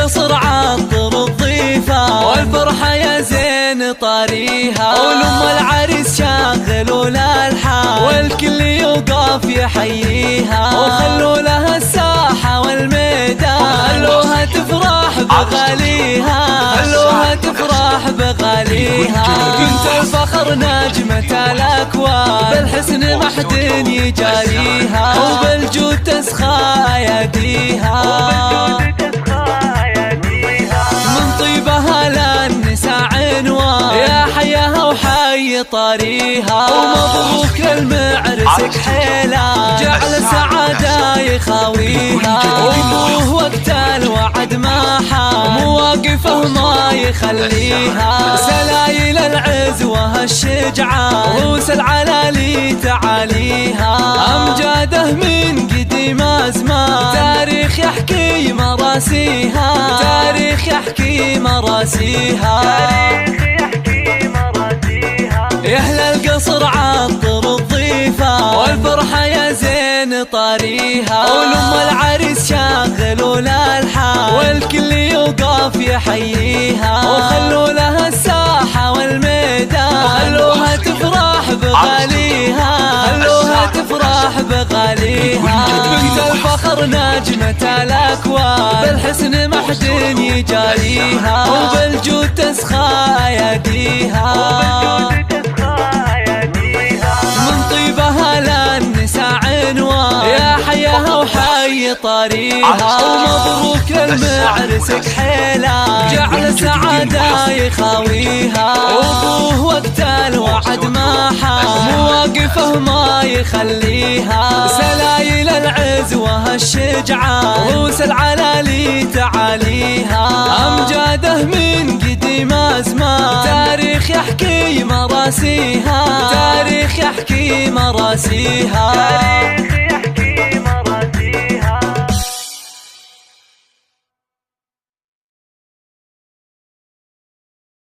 القصر عطر الضيفة والفرحة يا زين طاريها، ولم العريس شاغلوا الألحان والكل يوقف يحييها، وخلوا لها الساحة والميدان خلوها تفرح بغاليها، خلوها تفرح بغاليها. بنت الفخر نجمة الأكوان بالحسن محد يجاريها، وبالجود تسخى أياديها، من طيبها للنساء عنوان يا حياها وحي طاريها، ومبروك المعرس كحيلة جعل السعادة يخاويها، وابوه وقت الوعد ما حام مواقفه ما يخليها، سلايل العز والشجعان روس العلالي تعاليها، أمجاده من قديم أزمان تاريخ يحكي مراسيها، تاريخ يحكي مراسيها. يا أهل القصر عطر الضيفة والفرحة يا زين طاريها، ولم العريس شاغلوا الألحان والكل يوقف يحييها، وخلوا لها الساحة والميدان خلوها تفرح بغاليها، خلوها تفرح بغاليها. بنت الفخر نجمة الأكوان بالحسن محد يجاريها، وبالجود تسخى أياديها، من طيبها للنساء عنوان يا حياها وحي طاريها، ومبروك المعرس كحيلة جعل السعادة يخاويها، وابوه وقت الوعد ما حام مواقفه ما يخليها، سلايل العز والشجعان روس العلالي تعاليها، أمجاده من قديم أزمان تاريخ يحكي مراسيها، تاريخ يحكي مراسيها.